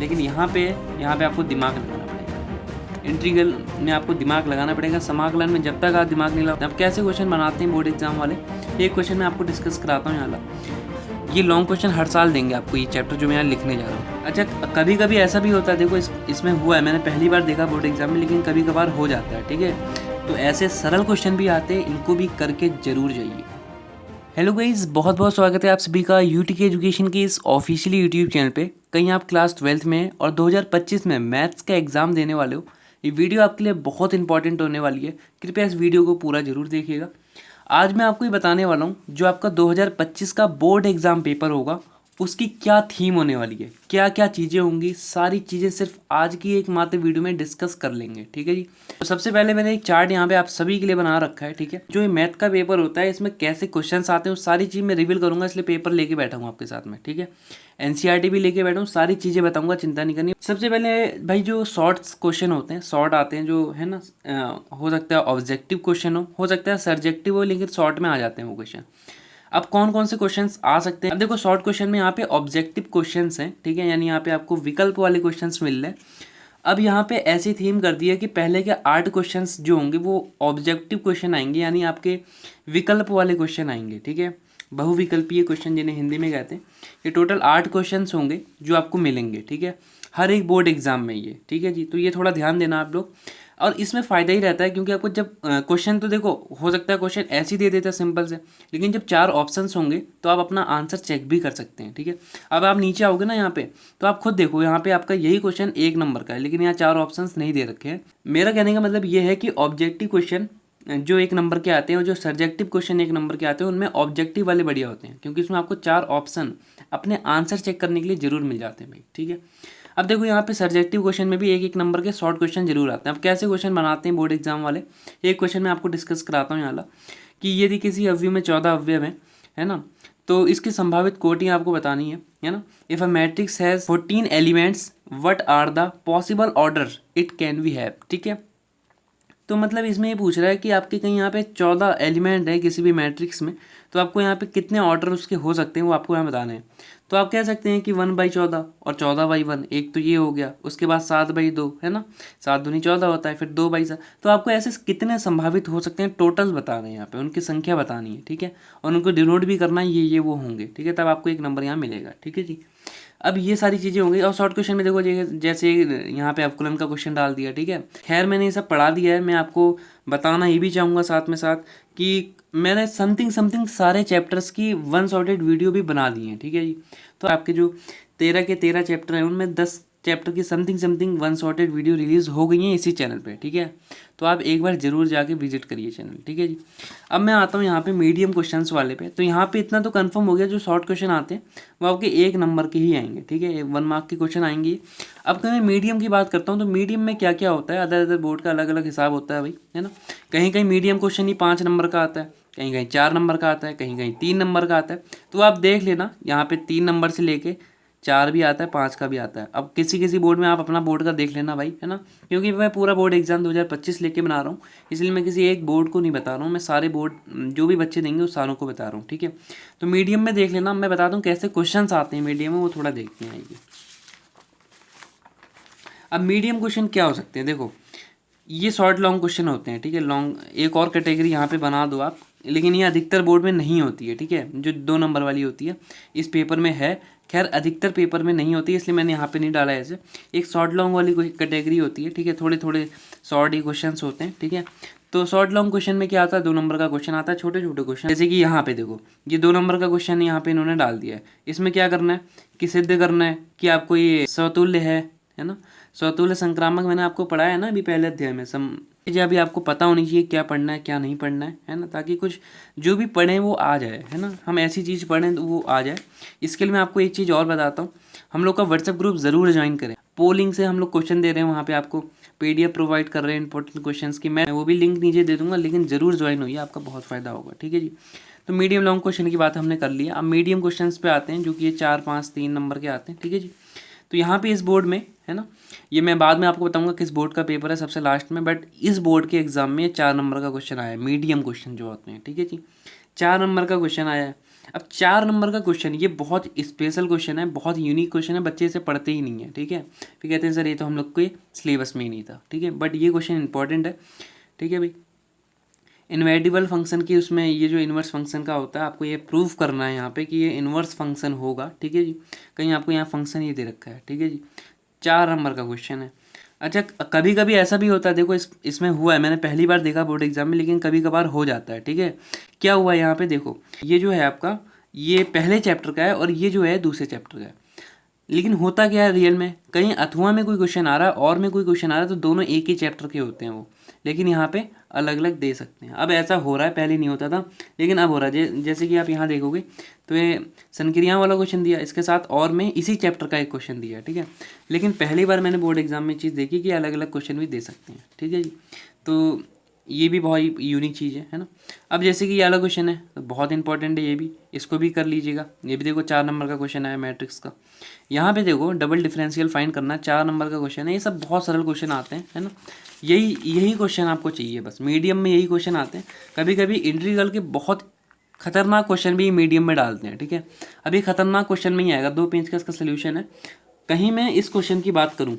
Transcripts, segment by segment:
लेकिन यहाँ पे आपको दिमाग लगाना पड़ेगा। इंटीग्रल में आपको दिमाग लगाना पड़ेगा, समाकलन में जब तक आप दिमाग नहीं लगाते। अब कैसे क्वेश्चन बनाते हैं बोर्ड एग्जाम वाले, एक क्वेश्चन मैं आपको डिस्कस कराता हूँ यहाँ। ये लॉन्ग क्वेश्चन हर साल देंगे आपको, ये चैप्टर जो मैं यहाँ लिखने जा रहा हूँ। अच्छा, कभी कभी ऐसा भी होता है, देखो इसमें हुआ है, मैंने पहली बार देखा बोर्ड एग्जाम में, लेकिन कभी कभार हो जाता है, ठीक है। तो ऐसे सरल क्वेश्चन भी आते हैं, इनको भी करके जरूर जाइए। हेलो गाइस, बहुत बहुत स्वागत है आप सभी का यूटीके एजुकेशन के इस ऑफिशियली यूट्यूब चैनल पे। कहीं आप क्लास 12th में और 2025 में मैथ्स का एग्ज़ाम देने वाले हो, ये वीडियो आपके लिए बहुत इंपॉर्टेंट होने वाली है। कृपया इस वीडियो को पूरा जरूर देखिएगा। आज मैं आपको ये बताने वाला हूँ, जो आपका 2025 का बोर्ड एग्ज़ाम पेपर होगा उसकी क्या थीम होने वाली है, क्या क्या चीज़ें होंगी, सारी चीज़ें सिर्फ आज की एक मात्र वीडियो में डिस्कस कर लेंगे, ठीक है जी। तो सबसे पहले मैंने एक चार्ट यहाँ पे आप सभी के लिए बना रखा है, ठीक है। जो ये मैथ का पेपर होता है, इसमें कैसे क्वेश्चंस आते हैं, वो सारी चीज़ मैं रिवील करूंगा, इसलिए पेपर लेके बैठा हूँ आपके साथ में, ठीक है। एनसीईआरटी भी लेके बैठा हूँ, सारी चीज़ें बताऊंगा, चिंता नहीं करनी। सबसे पहले भाई, जो शॉर्ट्स क्वेश्चन होते हैं, शॉर्ट आते हैं जो है ना, हो सकता है ऑब्जेक्टिव क्वेश्चन हो सकता है सब्जेक्टिव हो, लेकिन शॉर्ट में आ जाते हैं वो क्वेश्चन। अब कौन कौन से क्वेश्चंस आ सकते हैं, अब देखो शॉर्ट क्वेश्चन में यहाँ पे ऑब्जेक्टिव क्वेश्चंस हैं, ठीक है, यानी यहाँ पे आपको विकल्प वाले क्वेश्चंस मिल रहे हैं। अब यहाँ पे ऐसी थीम कर दी है कि पहले के 8 क्वेश्चंस जो होंगे वो ऑब्जेक्टिव क्वेश्चन आएंगे, यानी आपके विकल्प वाले क्वेश्चन आएंगे, ठीक है, बहुविकल्पीय क्वेश्चन जिन्हें हिंदी में कहते हैं। ये टोटल 8 क्वेश्चंस होंगे जो आपको मिलेंगे, ठीक है, हर एक बोर्ड एग्जाम में ये, ठीक है जी। तो ये थोड़ा ध्यान देना आप लोग, और इसमें फ़ायदा ही रहता है, क्योंकि आपको जब क्वेश्चन, तो देखो हो सकता है क्वेश्चन ऐसे ही दे देता है सिंपल से, लेकिन जब 4 ऑप्शंस होंगे तो आप अपना आंसर चेक भी कर सकते हैं, ठीक है। अब आप नीचे आओगे ना यहाँ पे, तो आप खुद देखो, यहाँ पे आपका यही क्वेश्चन 1 नंबर का है, लेकिन यहाँ 4 ऑप्शंस नहीं दे रखे हैं। मेरा कहने का मतलब ये है कि ऑब्जेक्टिव क्वेश्चन जो 1 नंबर के आते हैं और जो सब्जेक्टिव क्वेश्चन 1 नंबर के आते हैं, उनमें ऑब्जेक्टिव वाले बढ़िया होते हैं, क्योंकि इसमें आपको 4 ऑप्शन अपने आंसर चेक करने के लिए जरूर मिल जाते हैं भाई, ठीक है। अब देखो यहाँ पे सब्जेक्टिव क्वेश्चन में भी 1 नंबर के शॉर्ट क्वेश्चन जरूर आते हैं। अब कैसे क्वेश्चन बनाते हैं बोर्ड एग्जाम वाले, एक क्वेश्चन मैं आपको डिस्कस कराता हूँ यहाँ, कि यदि किसी अवयव में 14 अवयव हैं, है ना, तो इसकी संभावित कोटियाँ आपको बतानी है ना। If a matrix has 14 elements, what are the possible order it can be have, ठीक है। तो मतलब इसमें ये पूछ रहा है कि आपके कहीं यहाँ पे 14 एलिमेंट है किसी भी मैट्रिक्स में, तो आपको यहाँ पे कितने ऑर्डर उसके हो सकते हैं वो आपको यहाँ बताने हैं। तो आप कह सकते हैं कि 1/14 और 14/1, एक तो ये हो गया, उसके बाद 7/2 है ना, 7 दूनी 14 होता है, फिर 2/7। तो आपको ऐसे कितने संभावित हो सकते हैं टोटल बताने हैं, यहाँ पे उनकी संख्या बतानी है, ठीक है, और उनको डिनोट भी करना है, ये वो होंगे, ठीक है, तब आपको 1 नंबर यहाँ मिलेगा, ठीक है जी। अब ये सारी चीज़ें होंगी, और शॉर्ट क्वेश्चन में देखो जैसे यहाँ पे अवकलन का क्वेश्चन डाल दिया, ठीक है। खैर मैंने ये सब पढ़ा दिया है, मैं आपको बताना ये भी चाहूँगा साथ में साथ कि मैंने समथिंग समथिंग सारे चैप्टर्स की वन शॉर्टेड वीडियो भी बना दी है, ठीक है जी। तो आपके जो 13 के 13 चैप्टर हैं, उनमें 10 चैप्टर की something something one shorted video release हो गई हैं इसी चैनल पे, ठीक है। तो आप एक बार ज़रूर जाके विजिट करिए चैनल, ठीक है जी। अब मैं आता हूँ यहाँ पे मीडियम क्वेश्चंस वाले पे। तो यहाँ पे इतना तो कंफर्म हो गया, जो शॉर्ट क्वेश्चन आते हैं वो आपके 1 नंबर के ही आएंगे, ठीक है, 1 मार्क के क्वेश्चन आएंगे। अब मैं मीडियम की बात करता हूँ, तो मीडियम में क्या क्या होता है, अदर अदर बोर्ड का अलग अलग हिसाब होता है भाई, है ना। कहीं कहीं मीडियम क्वेश्चन ही 5 नंबर का आता है, कहीं कहीं 4 नंबर का आता है, कहीं कहीं 3 नंबर का आता है। तो आप देख लेना, यहाँ पे 3 नंबर से लेके 4 भी आता है, 5 का भी आता है। अब किसी किसी बोर्ड में आप अपना बोर्ड का देख लेना भाई, है ना, क्योंकि मैं पूरा बोर्ड एग्जाम 2025 लेके बना रहा हूँ, इसलिए मैं किसी एक बोर्ड को नहीं बता रहा हूँ, मैं सारे बोर्ड जो भी बच्चे देंगे उस सारों को बता रहा हूँ, ठीक है। तो मीडियम में देख लेना, मैं बताता हूँ कैसे क्वेश्चन आते हैं मीडियम में, वो थोड़ा देखते हैं आइए। अब मीडियम क्वेश्चन क्या हो सकते हैं, देखो ये शॉर्ट लॉन्ग क्वेश्चन होते हैं, ठीक है। लॉन्ग एक और कैटेगरी यहाँ पे बना दो आप, लेकिन ये अधिकतर बोर्ड में नहीं होती है, ठीक है, जो 2 नंबर वाली होती है इस पेपर में है। खैर अधिकतर पेपर में नहीं होती, इसलिए मैंने यहाँ पे नहीं डाला ऐसे। एक शॉर्ट लॉन्ग वाली कैटेगरी होती है, ठीक है, थोड़े थोड़े शॉर्ट ही क्वेश्चन होते हैं, ठीक है। तो शॉर्ट लॉन्ग क्वेश्चन में क्या आता है, 2 नंबर का क्वेश्चन आता है, छोटे छोटे क्वेश्चन, जैसे कि यहाँ पे देखो ये 2 नंबर का क्वेश्चन यहाँ पे इन्होंने डाल दिया है। इसमें क्या करना है कि सिद्ध करना है कि आपको ये समतुल्य है ना। स्वतुल्य संक्रामक मैंने आपको पढ़ाया है ना अभी पहले अध्याय में। चीज़ें अभी आपको पता होनी चाहिए क्या पढ़ना है क्या नहीं पढ़ना है ना, ताकि कुछ जो भी पढ़ें वो आ जाए, है ना, हम ऐसी चीज़ पढ़ें तो वो आ जाए। इसके लिए मैं आपको एक चीज़ और बताता हूँ, हम लोग का व्हाट्सएप ग्रुप ज़रूर ज्वाइन करें। पोलिंग से हम लोग क्वेश्चन दे रहे हैं, वहाँ पे आपको PDF प्रोवाइड कर रहे हैं इंपॉर्टेंट क्वेश्चंस की, मैं वो भी लिंक नीचे दे दूंगा, लेकिन ज़रूर ज्वाइन होइए, आपका बहुत फ़ायदा होगा, ठीक है जी। तो मीडियम लॉन्ग क्वेश्चन की बात हमने कर ली है। अब मीडियम क्वेश्चन पे आते हैं, जो कि ये 4, 5, 3 नंबर के आते हैं, ठीक है जी। तो यहाँ पे इस बोर्ड में है ना, ये मैं बाद में आपको बताऊंगा किस बोर्ड का पेपर है सबसे लास्ट में, बट इस बोर्ड के एग्जाम में 4 नंबर का क्वेश्चन आया है, मीडियम क्वेश्चन जो होते हैं, ठीक है जी। 4 नंबर का क्वेश्चन आया है। अब 4 नंबर का क्वेश्चन, ये बहुत स्पेशल क्वेश्चन है, बहुत यूनिक क्वेश्चन है, बच्चे इसे पढ़ते ही नहीं है, ठीक है। फिर कहते हैं सर ये तो हम लोग के सिलेबस में ही नहीं था, ठीक है, बट ये क्वेश्चन इंपॉर्टेंट है, ठीक है भाई। इनवेडिबल फंक्शन की उसमें ये जो इन्वर्स फंक्शन का होता है, आपको ये प्रूव करना है यहाँ पे कि ये इन्वर्स फंक्शन होगा, ठीक है जी। कहीं आपको यहाँ फंक्शन ये दे रखा है, ठीक है जी। 4 नंबर का क्वेश्चन है। अच्छा, कभी कभी ऐसा भी होता है, देखो इसमें हुआ है, मैंने पहली बार देखा बोर्ड एग्जाम में, लेकिन कभी कभार हो जाता है, ठीक है। क्या हुआ यहाँ पे देखो, ये जो है आपका, ये पहले चैप्टर का है और ये जो है दूसरे चैप्टर का है। लेकिन होता क्या है रियल में, कहीं अथवा में कोई क्वेश्चन आ रहा है और में कोई क्वेश्चन आ रहा है, तो दोनों एक ही चैप्टर के होते हैं वो, लेकिन यहाँ पे अलग अलग दे सकते हैं। अब ऐसा हो रहा है, पहले नहीं होता था, लेकिन अब हो रहा है। जैसे कि आप यहाँ देखोगे तो ये संक्रियाओं वाला क्वेश्चन दिया, इसके साथ और में इसी चैप्टर का एक क्वेश्चन दिया, ठीक है। लेकिन पहली बार मैंने बोर्ड एग्जाम में चीज़ देखी कि अलग अलग क्वेश्चन भी दे सकते हैं, ठीक है जी। तो ये भी बहुत यूनिक चीज़ है ना। अब जैसे कि ये वाला क्वेश्चन है, तो बहुत इंपॉर्टेंट है ये भी, इसको भी कर लीजिएगा। ये भी देखो 4 नंबर का क्वेश्चन है मैट्रिक्स का। यहाँ पे देखो डबल डिफरेंशियल फाइंड करना, 4 नंबर का क्वेश्चन है। ये सब बहुत सरल क्वेश्चन आते हैं, है ना। यही क्वेश्चन आपको चाहिए, बस मीडियम में यही क्वेश्चन आते हैं। कभी कभी इंटीग्रल के बहुत खतरनाक क्वेश्चन भी मीडियम में डालते हैं, ठीक है। अभी खतरनाक क्वेश्चन में ही आएगा, 2 पेज का इसका सोल्यूशन है। कहीं मैं इस क्वेश्चन की बात करूँ,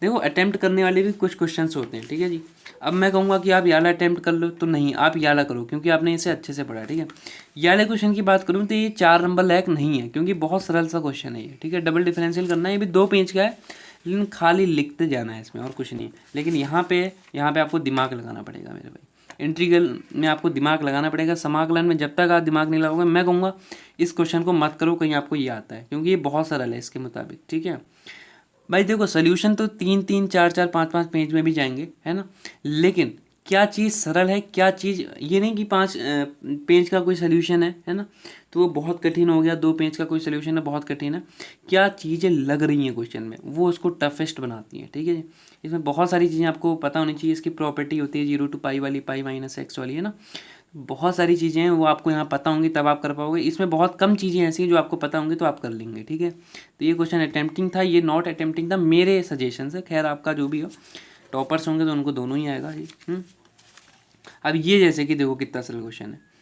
देखो अटेम्प्ट करने वाले भी कुछ क्वेश्चंस होते हैं, ठीक है जी। अब मैं कहूँगा कि आप याला अटेम्प्ट कर लो, तो नहीं, आप याला करो क्योंकि आपने इसे अच्छे से पढ़ा, ठीक है। याले क्वेश्चन की बात करूँ तो ये 4 नंबर लायक नहीं है, क्योंकि बहुत सरल सा क्वेश्चन है ये, ठीक है। डबल डिफरेंशियल करना है, ये भी 2 पेज का है, लेकिन खाली लिखते जाना है इसमें और कुछ नहीं। लेकिन यहाँ पे आपको दिमाग लगाना पड़ेगा मेरे भाई। इंटीग्रल में आपको दिमाग लगाना पड़ेगा, समाकलन में जब तक आप दिमाग नहीं लगाओगे, मैं कहूँगा इस क्वेश्चन को मत करो, कहीं आपको ये आता है, क्योंकि ये बहुत सरल है इसके मुताबिक, ठीक है भाई। देखो सोल्यूशन तो 3-3, 4-4, 5-5 पेज में भी जाएंगे, है ना। लेकिन क्या चीज़ सरल है, क्या चीज़ ये नहीं कि 5 पेज का कोई सोल्यूशन है ना, तो वो बहुत कठिन हो गया। 2 पेज का कोई सोल्यूशन है, बहुत कठिन है। क्या चीज़ें लग रही हैं क्वेश्चन में, वो उसको टफेस्ट बनाती हैं, ठीक है जी। इसमें बहुत सारी चीज़ें आपको पता होनी चाहिए। इसकी प्रॉपर्टी होती है 0 to पाई वाली, पाई माइनस एक्स वाली, है ना। बहुत सारी चीज़ें हैं, वो आपको यहाँ पता होंगी तब आप कर पाओगे। इसमें बहुत कम चीज़ें ऐसी हैं जो आपको पता होंगी तो आप कर लेंगे, ठीक है। तो ये क्वेश्चन अटेम्प्टिंग था, ये नॉट अटेम्प्टिंग था, मेरे सजेशन से। खैर आपका जो भी हो, टॉपर्स होंगे तो उनको दोनों ही आएगा जी। अब ये जैसे कि देखो कितना सरल क्वेश्चन है।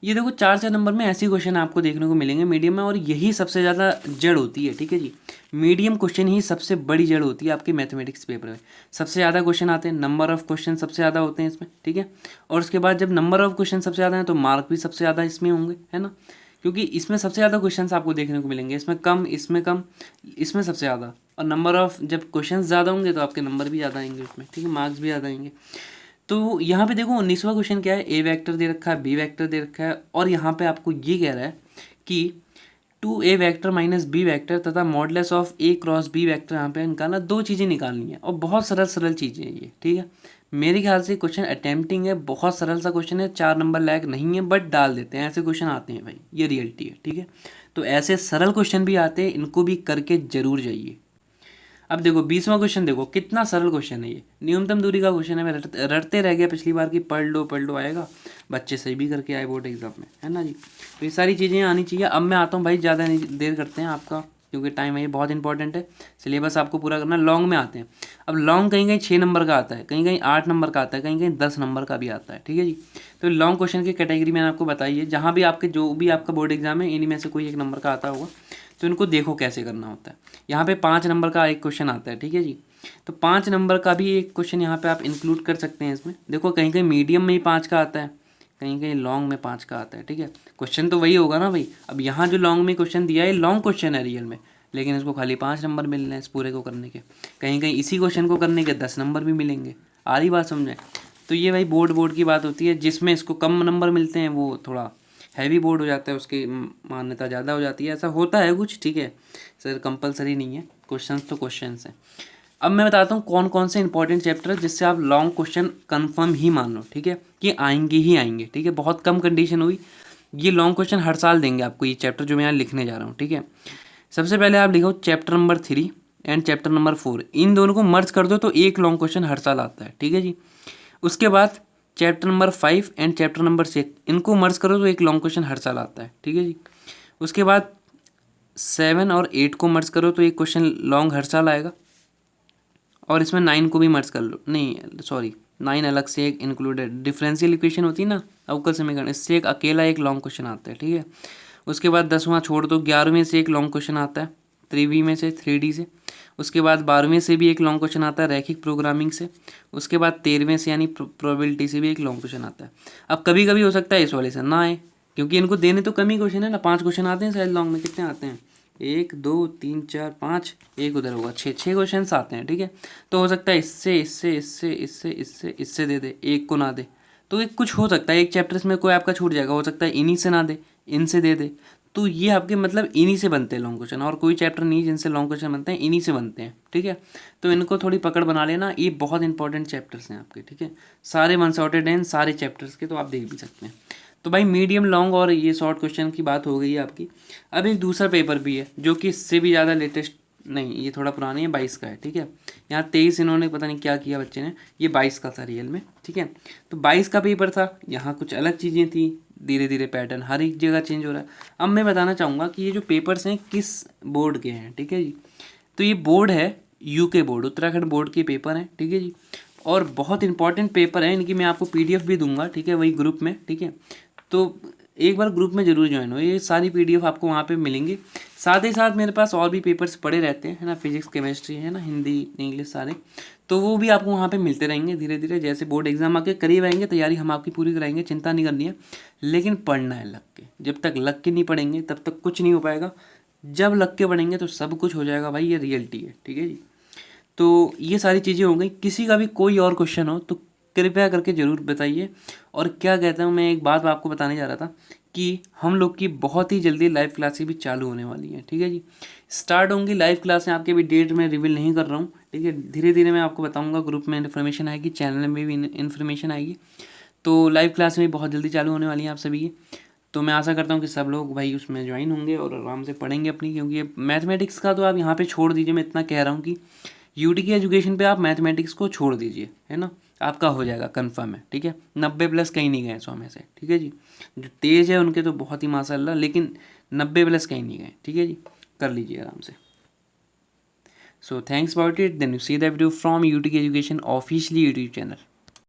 ये देखो 4 नंबर में ऐसे क्वेश्चन आपको देखने को मिलेंगे मीडियम में, और यही सबसे ज़्यादा जड़ होती है, ठीक है जी। मीडियम क्वेश्चन ही सबसे बड़ी जड़ होती है आपके मैथमेटिक्स पेपर में। सबसे ज़्यादा क्वेश्चन आते हैं, नंबर ऑफ क्वेश्चन सबसे ज़्यादा होते हैं इसमें, ठीक है। और उसके बाद जब नंबर ऑफ क्वेश्चन सबसे ज़्यादा हैं तो मार्क भी सबसे ज़्यादा इसमें होंगे, है ना। क्योंकि इसमें सबसे ज़्यादा क्वेश्चन आपको देखने को मिलेंगे, इसमें कम, इसमें कम, इसमें सबसे ज़्यादा। और नंबर ऑफ जब क्वेश्चन ज़्यादा होंगे तो आपके नंबर भी ज़्यादा आएंगे उसमें, ठीक है, मार्क्स भी ज़्यादा आएंगे। तो यहाँ पे देखो 19वां क्वेश्चन क्या है, ए वेक्टर दे रखा है, बी वेक्टर दे रखा है, और यहाँ पे आपको ये कह रहा है कि 2a vector minus B vector तथा modulus of a cross B vector यहाँ पे निकालना। 2 चीज़ें निकालनी है और बहुत सरल सरल चीज़ें हैं ये, ठीक है। मेरे ख्याल से क्वेश्चन अटेम्प्टिंग है, बहुत सरल सा क्वेश्चन है, 4 नंबर लायक नहीं है, बट डाल देते हैं, ऐसे क्वेश्चन आते हैं भाई, ये रियलिटी है, ठीक है। तो ऐसे सरल क्वेश्चन भी आते हैं, इनको भी करके जरूर जाइए। अब देखो 20वां क्वेश्चन, देखो कितना सरल क्वेश्चन है ये, न्यूनतम दूरी का क्वेश्चन है। मैं रटते रह गया पिछली बार की, पढ़ लो आएगा, बच्चे सही भी करके आए बोर्ड एग्जाम में, है ना जी। तो ये सारी चीज़ें आनी चाहिए। अब मैं आता हूँ भाई, ज़्यादा नहीं देर करते हैं आपका, क्योंकि टाइम है ये बहुत इंपॉर्टेंट है, सिलेबस आपको पूरा करना। लॉन्ग में आते हैं। अब लॉन्ग कहीं कहीं 6 नंबर का आता है, कहीं कहीं 8 नंबर का आता है, कहीं कहीं 10 नंबर का भी आता है, ठीक है जी। तो लॉन्ग क्वेश्चन की कैटेगरी मैंने आपको बताई है, जहाँ भी आपके जो भी आपका बोर्ड एग्जाम है, इन्हीं में से कोई एक नंबर का आता होगा, तो इनको देखो कैसे करना होता है। यहाँ पे 5 नंबर का एक क्वेश्चन आता है, ठीक है जी। तो 5 नंबर का भी एक क्वेश्चन यहाँ पे आप इंक्लूड कर सकते हैं इसमें। देखो कहीं कहीं मीडियम में ही 5 का आता है, कहीं कहीं लॉन्ग में 5 का आता है, ठीक है। क्वेश्चन तो वही होगा ना भाई। अब यहाँ जो लॉन्ग में क्वेश्चन दिया है, लॉन्ग क्वेश्चन है रियल में, लेकिन इसको खाली 5 नंबर मिल रहे हैं इस पूरे को करने के। कहीं कहीं इसी क्वेश्चन को करने के 10 नंबर भी मिलेंगे। आधी बात समझें। तो ये भाई बोर्ड की बात होती है, जिसमें इसको कम नंबर मिलते हैं वो थोड़ा हैवी बोर्ड हो जाता है, उसकी मान्यता ज़्यादा हो जाती है, ऐसा होता है कुछ, ठीक है सर, कंपलसरी नहीं है, क्वेश्चंस तो क्वेश्चंस हैं। अब मैं बताता हूँ कौन कौन से इंपॉर्टेंट चैप्टर है जिससे आप लॉन्ग क्वेश्चन कंफर्म ही मान लो, ठीक है, कि आएंगे ही आएंगे, ठीक है। बहुत कम कंडीशन हुई, ये लॉन्ग क्वेश्चन हर साल देंगे आपको, ये चैप्टर जो मैं यहाँ लिखने जा रहा हूँ, ठीक है। सबसे पहले आप लिखो chapter number 3 and chapter number 4, इन दोनों को मर्ज कर दो तो एक लॉन्ग क्वेश्चन हर साल आता है, ठीक है जी। उसके बाद chapter number 5 and chapter number 6, इनको मर्ज करो तो एक लॉन्ग क्वेश्चन हर साल आता है, ठीक है जी। उसके बाद 7 और 8 को मर्ज करो तो एक क्वेश्चन लॉन्ग हर साल आएगा, और इसमें 9 को भी मर्ज कर लो, नहीं सॉरी 9 अलग से एक इंक्लूडेड, डिफरेंशियल इक्वेशन होती है ना, अवकल समीकरण, इससे एक अकेला एक लॉन्ग क्वेश्चन आता है, ठीक है। उसके बाद 10वां छोड़ दो, 11वें से एक लॉन्ग क्वेश्चन आता है, 3V में से, 3D से। उसके बाद 12वें से भी एक लॉन्ग क्वेश्चन आता है रैखिक प्रोग्रामिंग से। उसके बाद 13वें से यानी प्रोबेबिलिटी से भी एक लॉन्ग क्वेश्चन आता है। अब कभी कभी हो सकता है इस वाले से ना आए, क्योंकि इनको देने तो कम ही क्वेश्चन है ना, 5 क्वेश्चन आते हैं शायद लॉन्ग में। कितने आते हैं? 1 2 3 4 5, एक उधर होगा, 6 क्वेश्चन आते हैं, ठीक है। तो हो सकता है इससे इससे इससे इससे इससे इससे दे दे, एक को ना दे। तो एक कुछ हो सकता है, एक चैप्टर्स में कोई आपका छूट जाएगा, हो सकता है इन्हीं से ना दे, इनसे दे दे। तो ये आपके मतलब इन्हीं से बनते हैं लॉन्ग क्वेश्चन, और कोई चैप्टर नहीं जिनसे लॉन्ग क्वेश्चन बनते हैं, इन्हीं से बनते हैं, ठीक है। तो इनको थोड़ी पकड़ बना लेना, ये बहुत इंपॉर्टेंट चैप्टर्स हैं आपके, ठीक है। सारे वन शॉर्टेड हैं सारे चैप्टर्स के, तो आप देख भी सकते हैं। तो भाई मीडियम लॉन्ग और ये शॉर्ट क्वेश्चन की बात हो गई है आपकी। अब एक दूसरा पेपर भी है जो कि इससे भी ज़्यादा लेटेस्ट नहीं, ये थोड़ा पुरानी है, 22 का है, ठीक है। यहाँ 23 इन्होंने पता नहीं क्या किया बच्चे ने, ये 22 का था रियल में, ठीक है। तो 22 का पेपर था, यहाँ कुछ अलग चीज़ें थी, धीरे धीरे पैटर्न हर एक जगह चेंज हो रहा है। अब मैं बताना चाहूँगा कि ये जो पेपर्स हैं किस बोर्ड के हैं, ठीक है जी। तो ये बोर्ड है यूके बोर्ड, उत्तराखंड बोर्ड के पेपर हैं, ठीक है जी। और बहुत इंपॉर्टेंट पेपर है इनकी, मैं आपको PDF भी दूंगा, ठीक है, वही ग्रुप में, ठीक है। तो एक बार ग्रुप में ज़रूर ज्वाइन हो, ये सारी PDF आपको वहाँ पे मिलेंगी। साथ ही साथ मेरे पास और भी पेपर्स पड़े रहते हैं, है ना, फिजिक्स केमिस्ट्री है ना, हिंदी इंग्लिश सारे, तो वो भी आपको वहाँ पे मिलते रहेंगे धीरे धीरे। जैसे बोर्ड एग्जाम आपके करीब आएंगे, तैयारी हम आपकी पूरी कराएंगे, चिंता नहीं करनी है। लेकिन पढ़ना है लग के, जब तक लग के नहीं पढ़ेंगे तब तक कुछ नहीं हो पाएगा। जब लग के पढ़ेंगे तो सब कुछ हो जाएगा भाई, ये रियलिटी है, ठीक है जी। तो ये सारी चीज़ें हो गई। किसी का भी कोई और क्वेश्चन हो तो कृपया करके ज़रूर बताइए। और क्या कहता हूँ, मैं एक बात आपको बताने जा रहा था कि हम लोग की बहुत ही जल्दी लाइव क्लासेस भी चालू होने वाली हैं, ठीक है जी। स्टार्ट होंगी लाइव क्लासें आपके, भी डेट में रिवील नहीं कर रहा हूँ, ठीक है। धीरे धीरे मैं आपको बताऊँगा, ग्रुप में इन्फॉर्मेशन आएगी, चैनल में भी इन्फॉर्मेशन आएगी। तो लाइव क्लास में बहुत जल्दी चालू होने वाली हैं आप सभी की। तो मैं आशा करता हूँ कि सब लोग भाई उसमें ज्वाइन होंगे और आराम से पढ़ेंगे अपनी, क्योंकि ये मैथमेटिक्स का तो आप यहाँ पे छोड़ दीजिए। मैं इतना कह रहा हूँ कि यूटी की एजुकेशन पे आप मैथमेटिक्स को छोड़ दीजिए, है ना, आपका हो जाएगा कंफर्म है, ठीक है। 90+ कहीं नहीं गए 100 में से, ठीक है जी। जो तेज़ है उनके तो बहुत ही माशाल्लाह, लेकिन 90+ कहीं नहीं गए, ठीक है जी। कर लीजिए आराम से। So thanks about it, then you see the video from UT की एजुकेशन ऑफिशियली यूट्यूब चैनल।